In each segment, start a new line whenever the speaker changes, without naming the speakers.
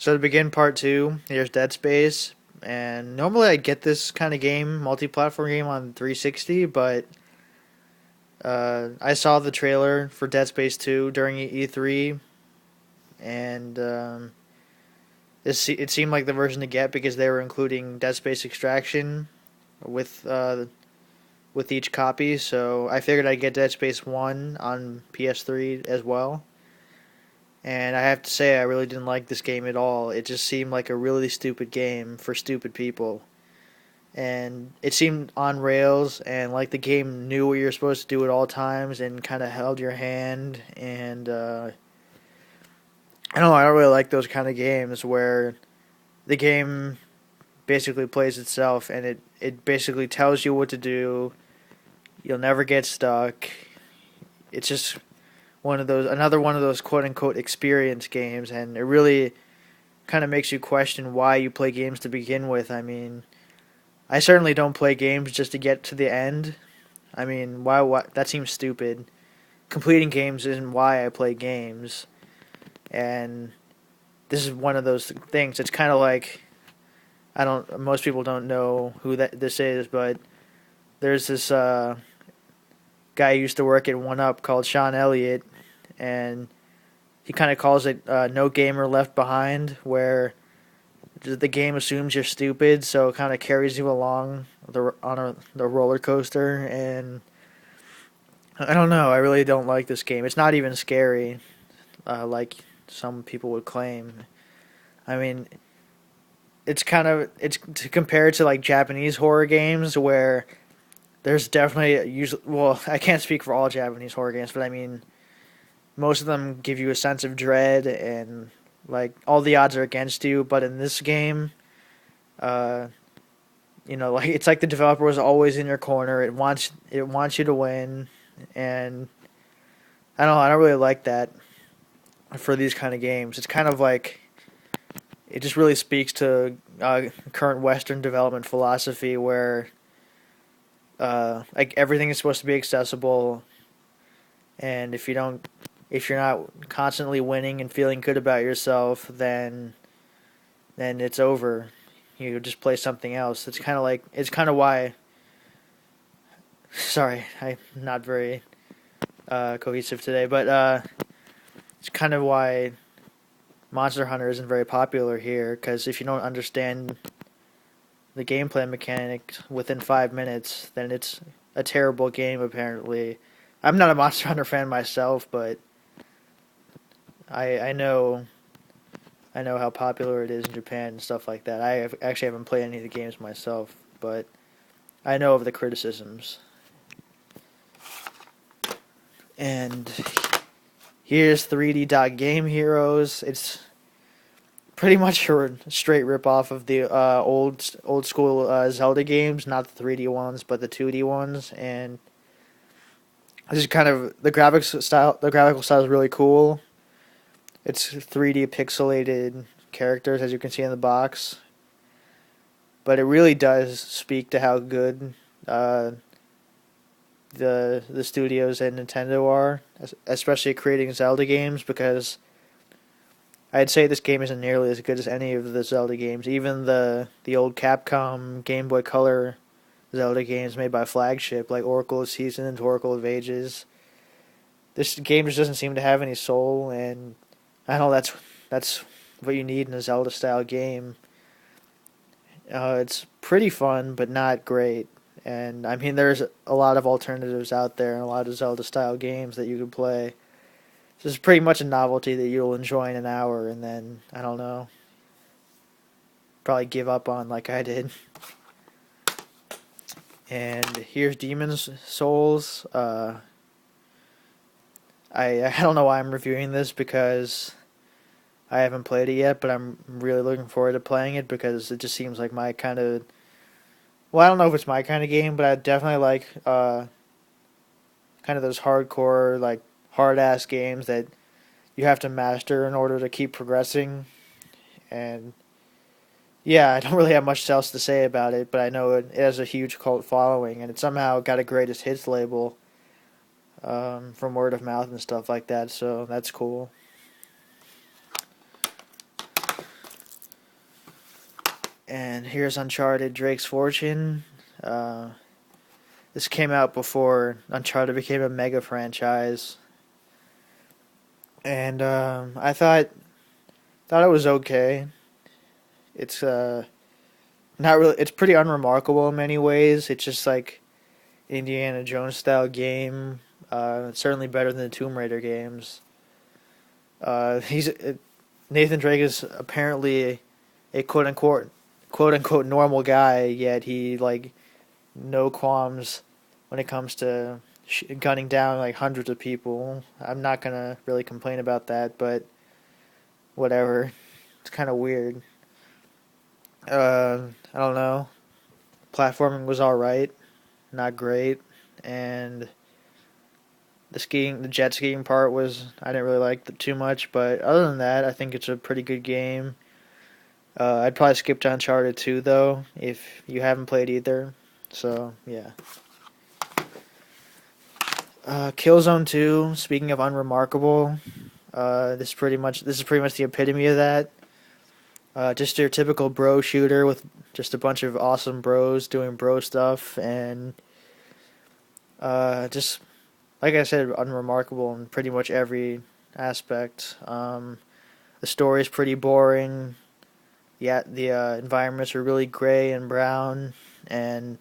So to begin part two, here's Dead Space. And normally I get this kind of game, multi-platform game on 360, but I saw the trailer for Dead Space 2 during E3, and it seemed like the version to get because they were including Dead Space Extraction with with each copy. So I figured I'd get Dead Space 1 on PS3 as well. And I have to say, I really didn't like this game at all. It just seemed like a really stupid game for stupid people. And it seemed on rails, and like the game knew what you were supposed to do at all times and kind of held your hand. And I don't know, I don't really like those kind of games where the game basically plays itself and it basically tells you what to do. You'll never get stuck. It's just another one of those quote unquote experience games, and it really kind of makes you question why you play games to begin with. I mean, I certainly don't play games just to get to the end. I mean, why that seems stupid. Completing games isn't why I play games. And this is one of those things. It's kind of like I don't most people don't know who this is, but there's this guy who used to work at One Up called Sean Elliott, and he kind of calls it "No Gamer Left Behind," where the game assumes you're stupid, so it kind of carries you along the roller coaster. And I don't know, I really don't like this game. It's not even scary, like some people would claim. I mean, it's to compare it to like Japanese horror games where there's definitely usually, well, I can't speak for all Japanese horror games, but I mean most of them give you a sense of dread and like all the odds are against you. But in this game, uh, like it's like the developer was always in your corner. It wants you to win, and I don't really like that for these kind of games. It's kind of like it just really speaks to current Western development philosophy where like everything is supposed to be accessible, and if you're not constantly winning and feeling good about yourself, then it's over. You just play something else. It's kind of why. Sorry, I'm not very cohesive today, but it's kind of why Monster Hunter isn't very popular here. Because if you don't understand the gameplay mechanics within 5 minutes, then it's a terrible game. Apparently, I'm not a Monster Hunter fan myself, but I know how popular it is in Japan and stuff like that. Actually haven't played any of the games myself, but I know of the criticisms. And here's 3D Dot Game Heroes. It's pretty much a straight ripoff of the old school Zelda games, not the 3D ones, but the 2D ones. And this is kind of the graphics style. The graphical style is really cool. It's 3D pixelated characters, as you can see in the box. But it really does speak to how good the studios and Nintendo are, especially creating Zelda games, because I'd say this game isn't nearly as good as any of the Zelda games. Even the old Capcom Game Boy Color Zelda games made by Flagship, like Oracle of Seasons, Oracle of Ages. This game just doesn't seem to have any soul, and I know that's what you need in a Zelda style game. It's pretty fun, but not great. And I mean, there's a lot of alternatives out there, and a lot of Zelda style games that you can play. This is pretty much a novelty that you'll enjoy in an hour, and then I don't know, probably give up on like I did. And here's Demon's Souls. I don't know why I'm reviewing this because I haven't played it yet, but I'm really looking forward to playing it because it just seems like my kind of. Well, I don't know if it's my kind of game, but I definitely like kind of those hardcore, like hard ass games that you have to master in order to keep progressing. And yeah, I don't really have much else to say about it, but I know it has a huge cult following, and it somehow got a greatest hits label from word of mouth and stuff like that. So that's cool. And here's Uncharted Drake's Fortune. Uh, this came out before Uncharted became a mega franchise. And I thought it was okay. It's not really. It's pretty unremarkable in many ways. It's just like Indiana Jones style game. It's certainly better than the Tomb Raider games. He's Nathan Drake is apparently a quote unquote normal guy, yet he like no qualms when it comes to gunning down like hundreds of people. I'm not gonna really complain about that, but whatever. It's kind of weird. I don't know. Platforming was all right, not great, and the jet skiing part was I didn't really like too much. But other than that, I think it's a pretty good game. I'd probably skip to Uncharted 2 though if you haven't played either. So yeah. Killzone 2. Speaking of unremarkable, this is pretty much the epitome of that. Just your typical bro shooter with just a bunch of awesome bros doing bro stuff, and just like I said, unremarkable in pretty much every aspect. The story is pretty boring. The environments are really gray and brown, and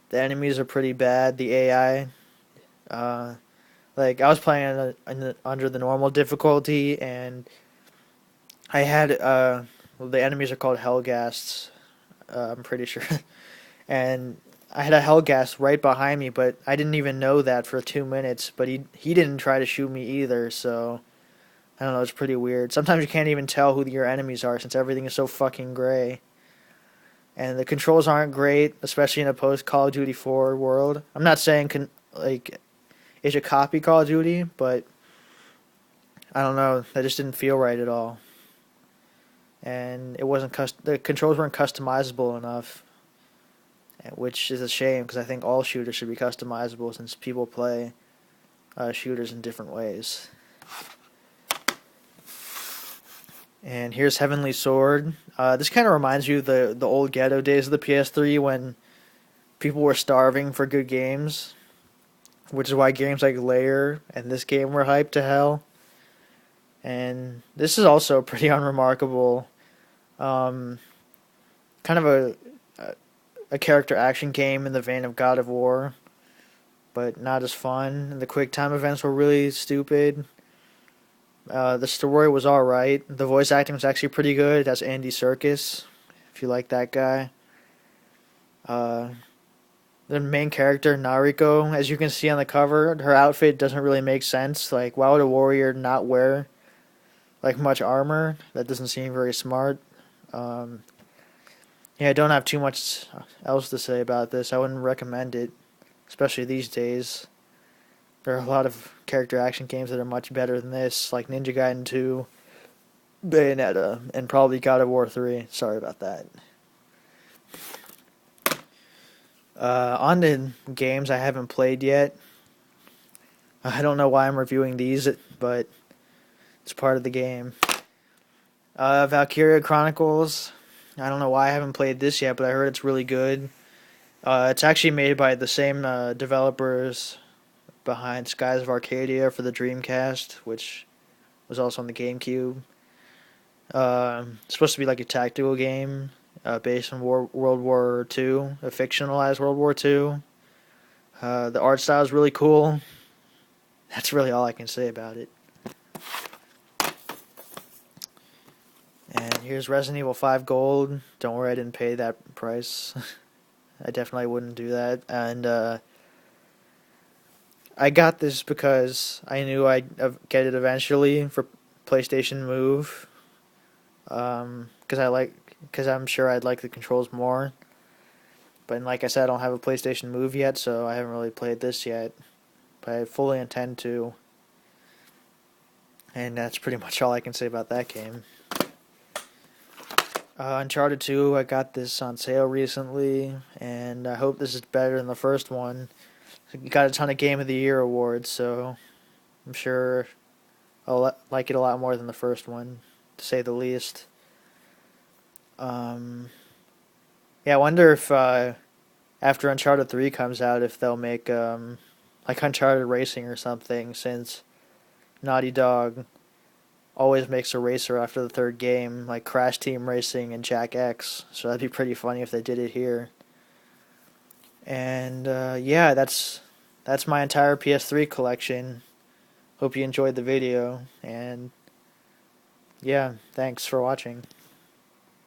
the enemies are pretty bad. The AI, like I was playing under the normal difficulty, and I had well, the enemies are called Hellghasts. I'm pretty sure, and I had a Hellghast right behind me, but I didn't even know that for 2 minutes. But he didn't try to shoot me either, so I don't know. It's pretty weird. Sometimes you can't even tell who your enemies are since everything is so fucking gray. And the controls aren't great, especially in a post Call of Duty 4 world. I'm not saying it should copy Call of Duty, but I don't know. That just didn't feel right at all. And it wasn't the controls weren't customizable enough, which is a shame because I think all shooters should be customizable since people play shooters in different ways. And here's Heavenly Sword. This kind of reminds you of the old ghetto days of the PS3 when people were starving for good games, which is why games like Lair and this game were hyped to hell. And this is also pretty unremarkable. Kind of a character action game in the vein of God of War, but not as fun. And the quick time events were really stupid. The story was alright. The voice acting was actually pretty good. That's Andy Serkis, if you like that guy. The main character, Nariko, as you can see on the cover, her outfit doesn't really make sense. Like, why would a warrior not wear like much armor? That doesn't seem very smart. Yeah, I don't have too much else to say about this. I wouldn't recommend it, especially these days. There are a lot of character action games that are much better than this, like Ninja Gaiden 2, Bayonetta, and probably God of War 3. Sorry about that. On to games I haven't played yet. I don't know why I'm reviewing these, but it's part of the game. Valkyrie Chronicles. I don't know why I haven't played this yet, but I heard it's really good. It's actually made by the same developers behind Skies of Arcadia for the Dreamcast, which was also on the GameCube. It's supposed to be like a tactical game based on World War II, a fictionalized World War II. The art style is really cool. That's really all I can say about it. And here's Resident Evil 5 Gold. Don't worry, I didn't pay that price. I definitely wouldn't do that. And I got this because I knew I'd get it eventually for PlayStation Move. Because I'm sure I'd like the controls more. But like I said, I don't have a PlayStation Move yet, so I haven't really played this yet. But I fully intend to. And that's pretty much all I can say about that game. Uncharted 2, I got this on sale recently, and I hope this is better than the first one. It got a ton of Game of the Year awards, so I'm sure I'll like it a lot more than the first one, to say the least. Yeah, I wonder if after Uncharted 3 comes out, if they'll make like Uncharted Racing or something, since Naughty Dog always makes a racer after the third game, like Crash Team Racing and Jack X. So that'd be pretty funny if they did it here. And yeah, that's my entire PS3 collection. Hope you enjoyed the video, and yeah, thanks for watching.